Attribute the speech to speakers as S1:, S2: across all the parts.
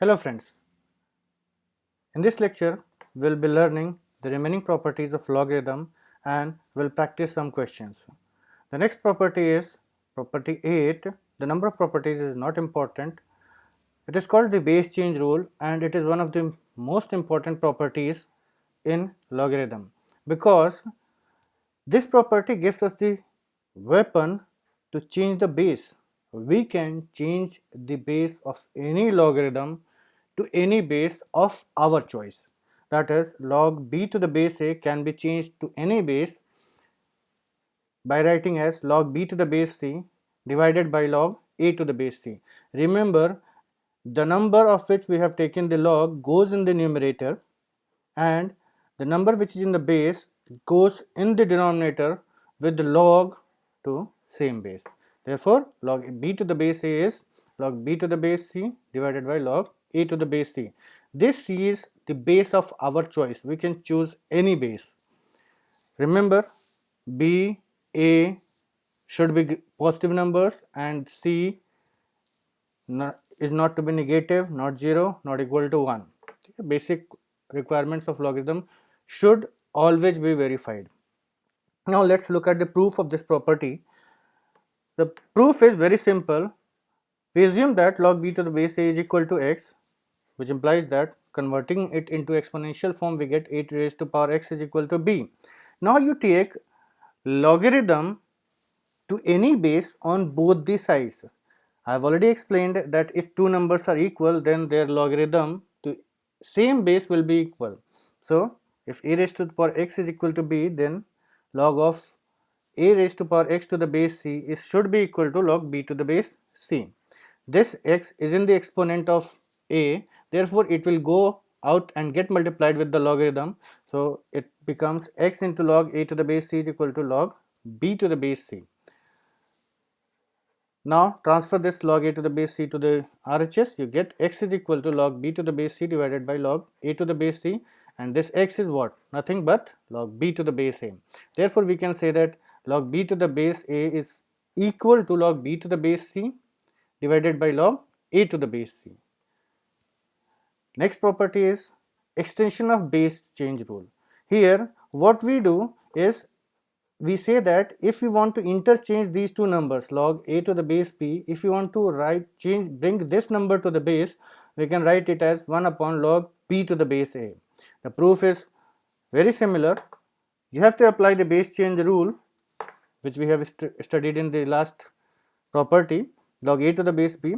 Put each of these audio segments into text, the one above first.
S1: Hello friends, in this lecture we will be learning the remaining properties of logarithm and we will practice some questions. The next property is property 8. The number of properties is not important. It is called the base change rule and it is one of the most important properties in logarithm because this property gives us the weapon to change the base. We can change the base of any logarithm to any base of our choice. That is, log b to the base a can be changed to any base by writing as log b to the base c divided by log a to the base c. Remember, the number of which we have taken the log goes in the numerator and the number which is in the base goes in the denominator with the log to same base. Therefore, log b to the base a is log b to the base c divided by log a to the base c. This c is the base of our choice. We can choose any base. Remember, b, a should be positive numbers and c is not to be negative, not 0, not equal to 1. Basic requirements of logarithm should always be verified. Now let's look at the proof of this property. The proof is very simple. We assume that log b to the base a is equal to x, which implies that converting it into exponential form we get 8 raised to power x is equal to b. Now you take logarithm to any base on both the sides. I have already explained that if two numbers are equal, then their logarithm to same base will be equal. So if a raised to the power x is equal to b, then log of a raised to power x to the base c should be equal to log b to the base c. This x is in the exponent of a, therefore it will go out and get multiplied with the logarithm. So it becomes x into log a to the base c is equal to log b to the base c. Now transfer this log a to the base c to the RHS, you get x is equal to log b to the base c divided by log a to the base c, and this x is what? Nothing but log b to the base a. Therefore we can say that log b to the base a is equal to log b to the base c divided by log a to the base c. Next property is extension of base change rule. Here what we do is we say that if we want to interchange these two numbers log a to the base b, if you want to bring this number to the base, we can write it as 1 upon log b to the base a. The proof is very similar. You have to apply the base change rule which we have studied in the last property, log a to the base b,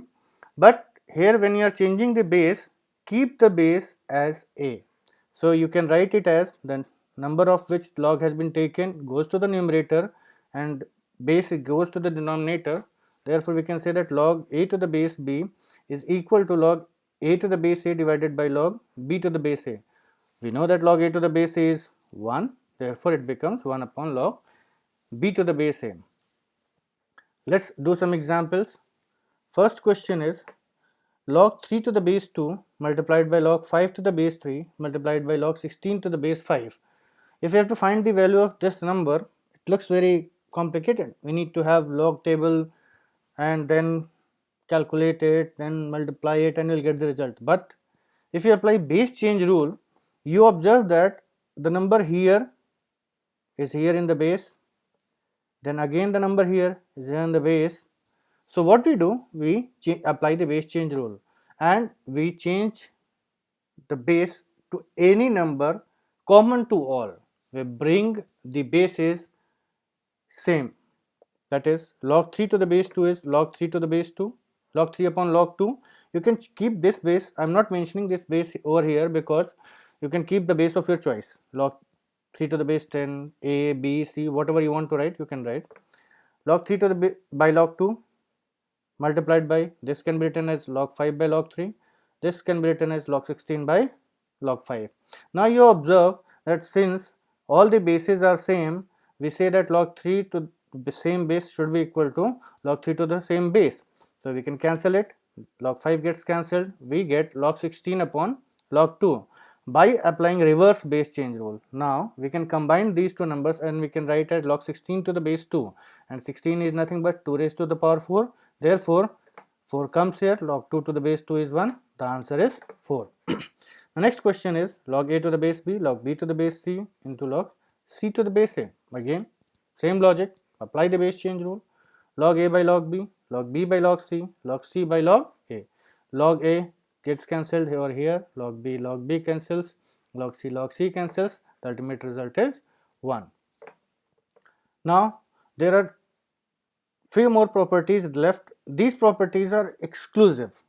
S1: but here when you are changing the base, keep the base as a. So you can write it as the number of which log has been taken goes to the numerator and base goes to the denominator. Therefore we can say that log a to the base b is equal to log a to the base a divided by log b to the base a. We know that log a to the base a is 1, therefore it becomes 1 upon log b to the base a. Let's do some examples. First question is log 3 to the base 2 multiplied by log 5 to the base 3 multiplied by log 16 to the base 5. If we have to find the value of this number, it looks very complicated. We need to have log table and then calculate it, then multiply it, and we'll get the result. But if you apply base change rule, you observe that the number here is here in the base, then again the number here is here in the base. So what we do, we apply the base change rule and we change the base to any number common to all. We bring the bases same, that is log 3 to the base 2 is log 3 to the base 2, log 3 upon log 2. You can keep this base, I am not mentioning this base over here because you can keep the base of your choice, log 3 to the base 10, a, b, c, whatever you want to write you can write. Log 3 to the by log 2 multiplied by, this can be written as log 5 by log 3, this can be written as log 16 by log 5. Now you observe that since all the bases are same, we say that log 3 to the same base should be equal to log 3 to the same base. So we can cancel it, log 5 gets cancelled, we get log 16 upon log 2 by applying reverse base change rule. Now we can combine these two numbers and we can write as log 16 to the base 2, and 16 is nothing but 2 raised to the power 4. Therefore 4 comes here, log 2 to the base 2 is 1, the answer is 4. The next question is log a to the base b, log b to the base c into log c to the base a. Again, same logic, apply the base change rule, log a by log b by log c by log a. Log a gets cancelled over here, log b cancels, log c cancels, the ultimate result is 1. Now, there are few more properties left. These properties are exclusive.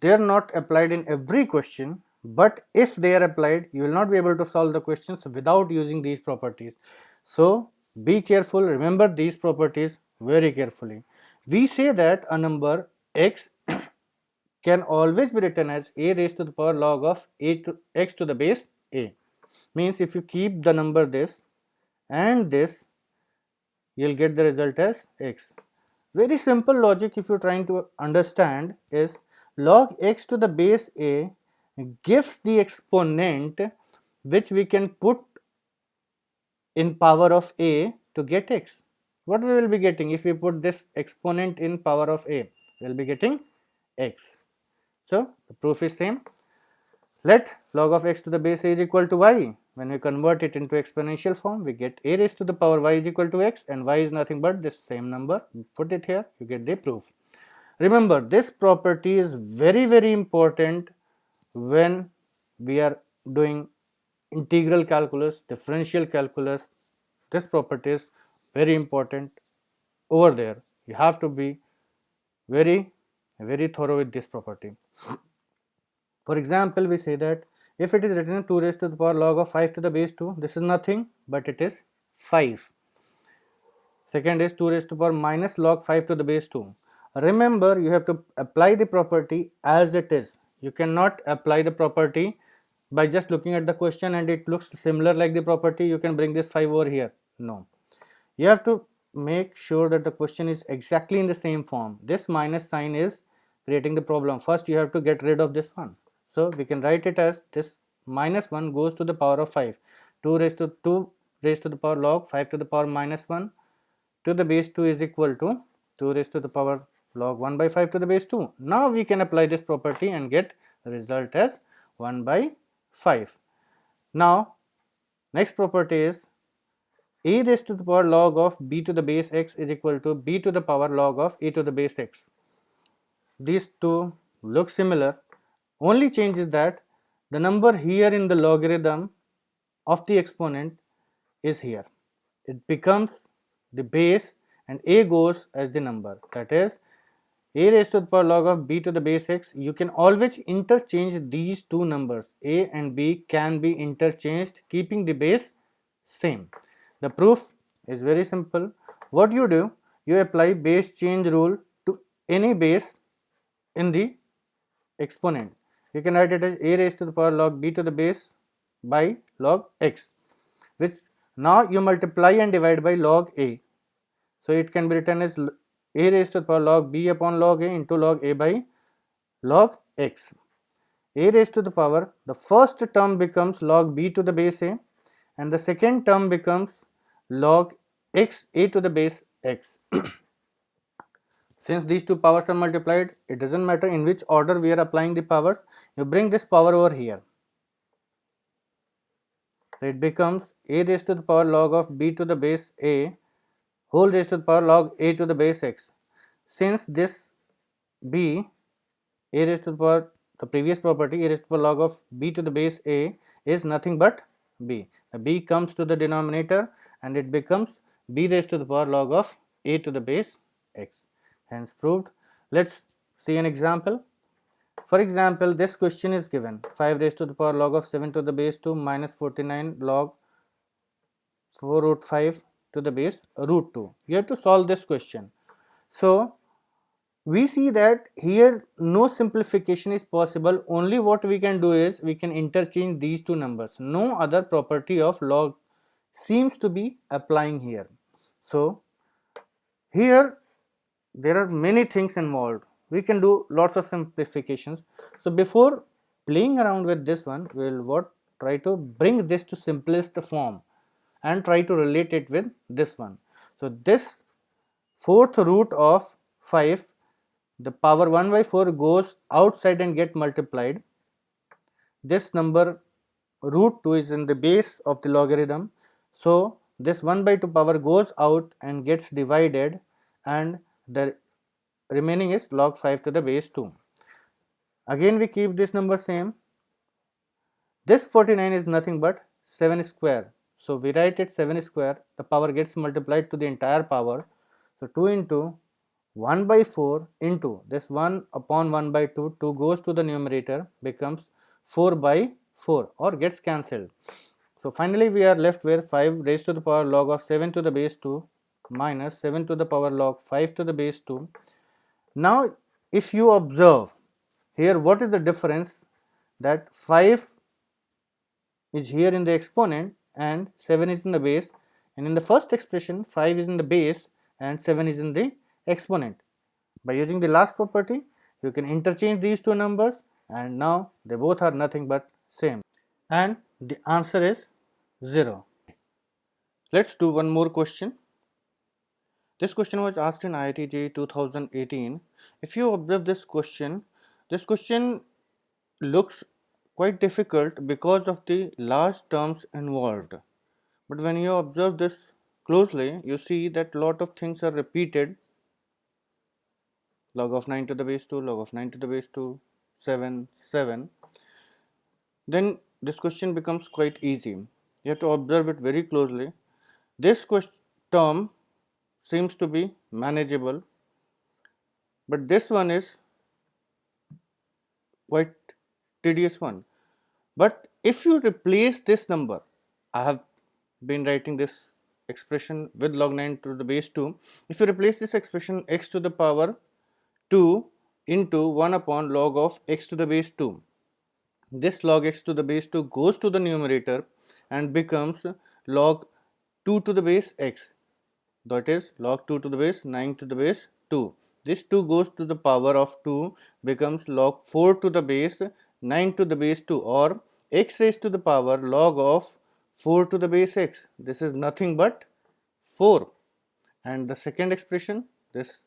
S1: They are not applied in every question, but if they are applied, you will not be able to solve the questions without using these properties. So be careful, remember these properties very carefully. We say that a number x can always be written as a raised to the power log of a to x to the base a. Means if you keep the number this and this, you will get the result as x. Very simple logic if you are trying to understand is log x to the base a gives the exponent which we can put in power of a to get x. What we will be getting if we put this exponent in power of a? We will be getting x. So the proof is same. Let log of x to the base a is equal to y. When we convert it into exponential form, we get a raised to the power y is equal to x, and y is nothing but this same number. Put it here, you get the proof. Remember, this property is very important when we are doing integral calculus, differential calculus. This property is very important over there. You have to be very thorough with this property. For example, we say that if it is written 2 raised to the power log of 5 to the base 2, this is nothing but it is 5. Second is 2 raised to the power minus log 5 to the base 2. Remember, you have to apply the property as it is. You cannot apply the property by just looking at the question and it looks similar like the property, you can bring this 5 over here. No. You have to make sure that the question is exactly in the same form. This minus sign is creating the problem. First, you have to get rid of this one. So we can write it as this minus 1 goes to the power of 5. 2 raised to the power log 5 to the power minus 1 to the base 2 is equal to 2 raised to the power log 1 by 5 to the base 2. Now we can apply this property and get the result as 1 by 5. Now next property is a raised to the power log of b to the base x is equal to b to the power log of a to the base x. These two look similar. Only change is that the number here in the logarithm of the exponent is here. It becomes the base and a goes as the number, that is a raised to the power log of b to the base x. You can always interchange these two numbers. A and b can be interchanged keeping the base same. The proof is very simple. What you do, you apply base change rule to any base in the exponent. You can write it as a raised to the power log b to the base by log x, which now you multiply and divide by log a. So it can be written as a raised to the power log b upon log a into log a by log x. A raised to the power, the first term becomes log b to the base a and the second term becomes log x a to the base x. Since these two powers are multiplied, it doesn't matter in which order we are applying the powers, you bring this power over here. So it becomes a raised to the power log of b to the base a whole raised to the power log a to the base x. Since this b, a raised to the power, the previous property, a raised to the power log of b to the base a is nothing but b. The b comes to the denominator and it becomes b raised to the power log of a to the base x. Hence proved. Let's see an example. For example, this question is given 5 raised to the power log of 7 to the base 2 minus 49 log 4 root 5 to the base root 2. You have to solve this question. So we see that here no simplification is possible. Only what we can do is we can interchange these two numbers. No other property of log seems to be applying here. So here there are many things involved. We can do lots of simplifications. So before playing around with this one, we will try to bring this to simplest form and try to relate it with this one. So this fourth root of 5 the power 1 by 4 goes outside and get multiplied. This number root 2 is in the base of the logarithm, so this 1 by 2 power goes out and gets divided, and the remaining is log 5 to the base 2. Again we keep this number same. This 49 is nothing but 7 square, so we write it 7 square, the power gets multiplied to the entire power, so 2 into 1 by 4 into this 1 upon 1 by 2, 2 goes to the numerator, becomes 4 by 4 or gets cancelled. So finally we are left with 5 raised to the power log of 7 to the base 2 minus 7 to the power log 5 to the base 2. Now if you observe here, what is the difference, that 5 is here in the exponent and 7 is in the base, and in the first expression 5 is in the base and 7 is in the exponent. By using the last property, you can interchange these two numbers and now they both are nothing but same, and the answer is 0. Let's do one more question. This question was asked in IIT JEE 2018. If you observe this question looks quite difficult because of the large terms involved. But when you observe this closely, you see that lot of things are repeated. Log of 9 to the base 2, log of 9 to the base 2, 7, 7. Then this question becomes quite easy. You have to observe it very closely. This term seems to be manageable, but this one is quite tedious one. But if you replace this number, I have been writing this expression with log 9 to the base 2. If you replace this expression x to the power 2 into 1 upon log of x to the base 2, this log x to the base 2 goes to the numerator and becomes log 2 to the base x, that is log 2 to the base 9 to the base 2. This 2 goes to the power of 2, becomes log 4 to the base 9 to the base 2, or x raised to the power log of 4 to the base x. This is nothing but 4. And the second expression, this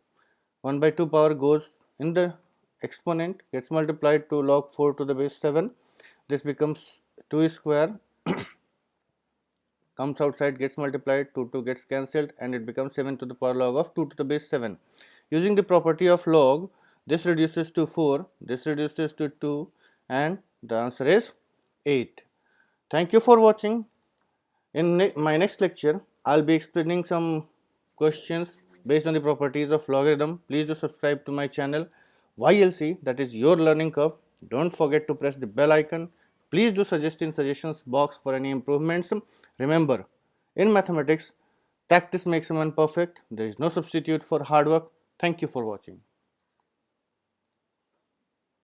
S1: 1 by 2 power goes in the exponent, gets multiplied to log 4 to the base 7. This becomes 2 square, comes outside, gets multiplied, 2 gets cancelled, and it becomes 7 to the power log of 2 to the base 7. Using the property of log, this reduces to 4, this reduces to 2, and the answer is 8. Thank you for watching. In my next lecture, I'll be explaining some questions based on the properties of logarithm. Please do subscribe to my channel YLC, that is your learning curve. Don't forget to press the bell icon. Please do suggest in suggestions box for any improvements. Remember, in mathematics, practice makes a man perfect. There is no substitute for hard work. Thank you for watching.